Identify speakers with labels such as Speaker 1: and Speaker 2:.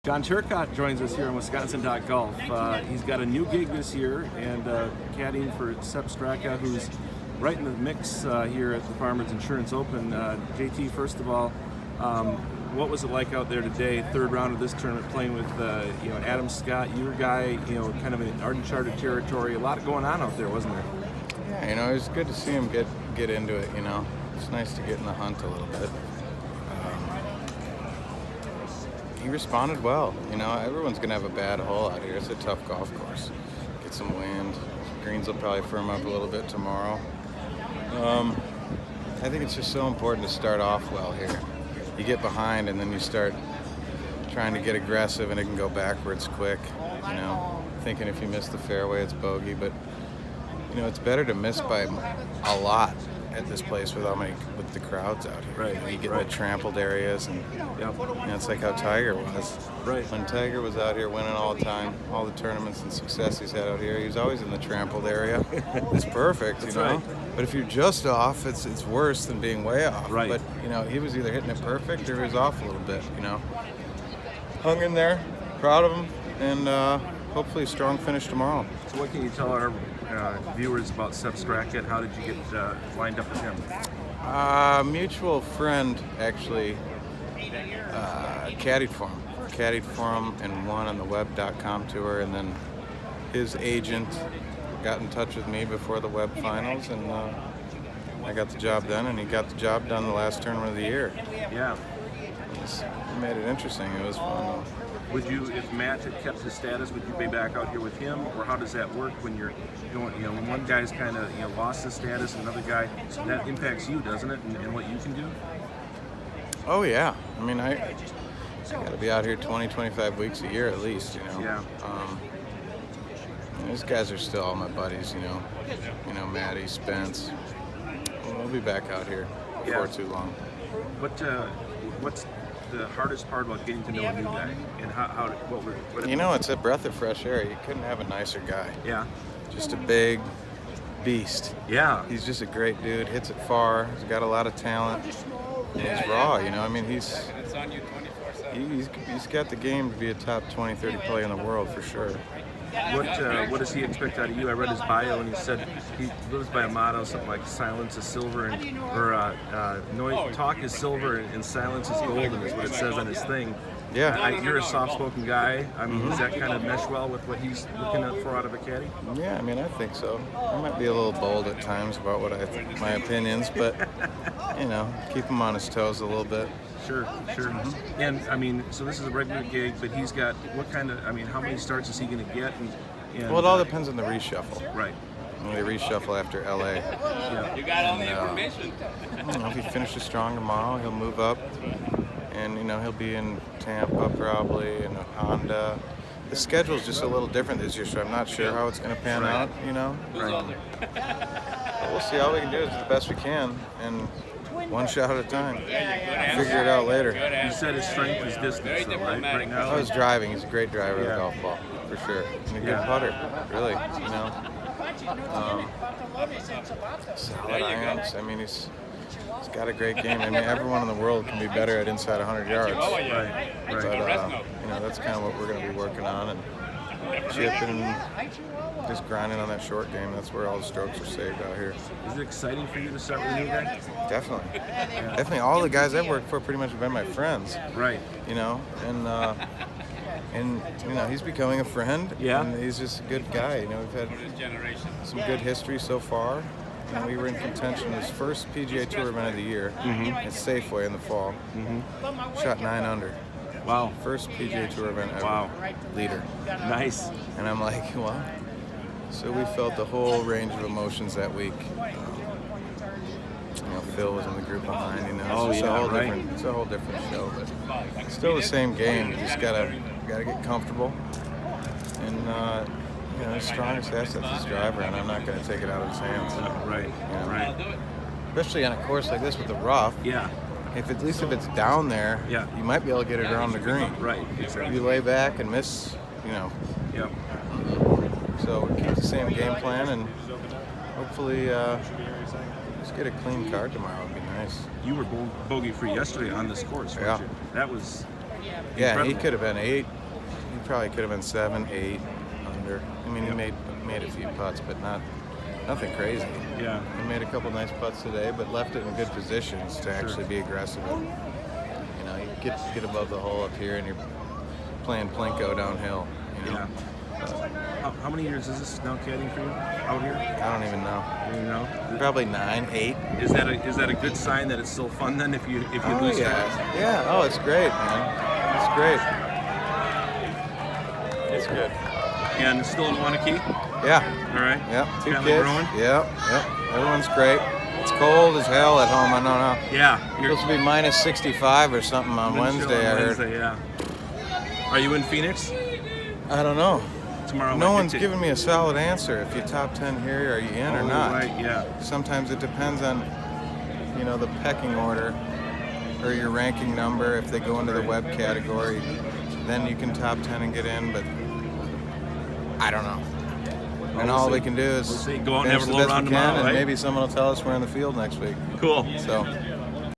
Speaker 1: Jon Turcott joins us here on Wisconsin.golf. He's got a new gig this year and caddying for Sepp Straka, who's right in the mix here at the Farmers Insurance Open. JT, first of all, what was it like out there today, third round of this tournament, playing with Adam Scott, your guy, kind of in uncharted territory? A lot going on out there, wasn't there?
Speaker 2: Yeah, it was good to see him get into it. It's nice to get in the hunt a little bit. He responded well. Everyone's gonna have a bad hole out here. It's a tough golf course. Get some wind. Greens will probably firm up a little bit tomorrow. I think it's just so important to start off well here. You get behind and then you start trying to get aggressive and it can go backwards quick. Thinking if you miss the fairway it's bogey, but it's better to miss by a lot at this place with the crowds out here.
Speaker 1: Right.
Speaker 2: You get the trampled areas, and it's like how Tiger was.
Speaker 1: Right.
Speaker 2: When Tiger was out here winning all the time, all the tournaments and success he's had out here, he was always in the trampled area. It's perfect,
Speaker 1: That's right.
Speaker 2: But if you're just off, it's worse than being way off.
Speaker 1: Right.
Speaker 2: But he was either hitting it perfect or he was off a little bit. Hung in there, proud of him, and hopefully a strong finish tomorrow.
Speaker 1: So what can you tell our viewers about Sepp Straka, and how did you get lined up with him?
Speaker 2: Mutual friend actually caddied for him and won on the web.com tour, and then his agent got in touch with me before the web finals, and I got the job done, and he got the job done the last tournament of the year.
Speaker 1: Yeah.
Speaker 2: It made it interesting. It was fun.
Speaker 1: Would you, if Matt had kept his status, would you be back out here with him, or how does that work when you're going? When one guy's kind of lost his status, and another guy, that impacts you, doesn't it, and what you can do?
Speaker 2: Oh yeah. I got to be out here 20, 25 weeks a year at least.
Speaker 1: Yeah.
Speaker 2: These guys are still all my buddies. Matty, Spence. We'll be back out here before too long.
Speaker 1: What's the hardest part about getting to know a new guy, and
Speaker 2: it's a breath of fresh air. You couldn't have a nicer guy.
Speaker 1: Yeah.
Speaker 2: Just a big beast.
Speaker 1: Yeah.
Speaker 2: He's just a great dude. Hits it far. He's got a lot of talent. And he's raw. He's got the game to be a top 20, 30 player in the world for sure.
Speaker 1: What does he expect out of you? I read his bio, and he said he lives by a motto, something like "silence is silver," talk is silver and silence is golden, is what it says on his thing.
Speaker 2: Yeah.
Speaker 1: You're a soft-spoken guy. Does that kind of mesh well with what he's looking for out of a caddy?
Speaker 2: Yeah, I think so. I might be a little bold at times about my opinions, but keep him on his toes a little bit.
Speaker 1: Sure. Mm-hmm. And so this is a regular gig, but he's got what kind of? How many starts is he going to get?
Speaker 2: Well, it all depends on the reshuffle.
Speaker 1: Right.
Speaker 2: When they reshuffle after LA.
Speaker 1: Yeah.
Speaker 3: You got all the information.
Speaker 2: If he finishes strong tomorrow, he'll move up, and he'll be in Tampa probably, and Honda. The schedule's just a little different this year, so I'm not sure how it's going to pan out.
Speaker 1: Right.
Speaker 2: But we'll see. All we can do is the best we can, and one shot at a time. Figure it out later.
Speaker 1: You said his strength is distance, though, right now?
Speaker 2: I was driving. He's a great driver of the golf ball, for sure. And a good putter, really. Solid irons. He's got a great game. Everyone in the world can be better at inside 100 yards.
Speaker 1: Right.
Speaker 2: But that's kind of what we're going to be working on, and chipping and just grinding on that short game. That's where all the strokes are saved out here.
Speaker 1: Is it exciting for you to start with a new guy?
Speaker 2: Definitely. Definitely. All the guys I've worked for pretty much have been my friends.
Speaker 1: Right.
Speaker 2: And he's becoming a friend.
Speaker 1: Yeah.
Speaker 2: And he's just a good guy. We've had some good history so far. We were in contention his first PGA Tour event of the year at Safeway in the fall. Mm-hmm. Shot 9 under.
Speaker 1: Wow.
Speaker 2: First PGA Tour event ever.
Speaker 1: Wow.
Speaker 2: Leader.
Speaker 1: Nice.
Speaker 2: And I'm like, well. So we felt the whole range of emotions that week. Phil was in the group behind. It's a whole different show, but still the same game. You just gotta get comfortable. And his strongest asset's his driver, and I'm not gonna take it out of his hands.
Speaker 1: Right.
Speaker 2: Especially on a course like this with the rough.
Speaker 1: Yeah.
Speaker 2: At least if it's down there, you might be able to get it around the green.
Speaker 1: Right. Exactly.
Speaker 2: You lay back and miss,
Speaker 1: Yep.
Speaker 2: So keep the same game plan, and hopefully just get a clean card tomorrow. Would be nice.
Speaker 1: You were bogey free yesterday on this course, weren't you? That was
Speaker 2: Yeah,
Speaker 1: incredible.
Speaker 2: he could have been 8 probably could have been 7, 8 under. I mean, he made a few putts, but nothing crazy.
Speaker 1: Yeah.
Speaker 2: He made a couple nice putts today, but left it in good positions to actually be aggressive. You know, you get above the hole up here, and you're playing Plinko downhill. You know?
Speaker 1: Yeah. How many years is this now caddying for you out here?
Speaker 2: I don't even know.
Speaker 1: You know?
Speaker 2: Probably 9, 8.
Speaker 1: Is that a good sign that it's still fun then if you
Speaker 2: Oh,
Speaker 1: lose
Speaker 2: yeah.
Speaker 1: guys?
Speaker 2: Yeah. Oh, it's great, man. It's great. It's good.
Speaker 1: And still in Wanakee?
Speaker 2: Yeah.
Speaker 1: All right.
Speaker 2: Yep. 2
Speaker 1: Family
Speaker 2: kids.
Speaker 1: growing?
Speaker 2: Yep. Everyone's great. It's cold as hell at home. I don't know.
Speaker 1: Yeah.
Speaker 2: Supposed to be minus 65 or something on Wednesday. I heard.
Speaker 1: Yeah. Are you in Phoenix
Speaker 2: I don't know.
Speaker 1: tomorrow?
Speaker 2: No one's given me a solid answer. If you top 10 here, are you in or not?
Speaker 1: Right. Yeah.
Speaker 2: Sometimes it depends on, you know, the pecking order or your ranking number. If they go into the web category, then you can top 10 and get in. But I don't know. And all we can do is
Speaker 1: Go out and have a
Speaker 2: finish the
Speaker 1: low
Speaker 2: best
Speaker 1: round
Speaker 2: we can,
Speaker 1: tomorrow,
Speaker 2: and
Speaker 1: right?
Speaker 2: maybe someone will tell us we're in the field next week.
Speaker 1: Cool.
Speaker 2: So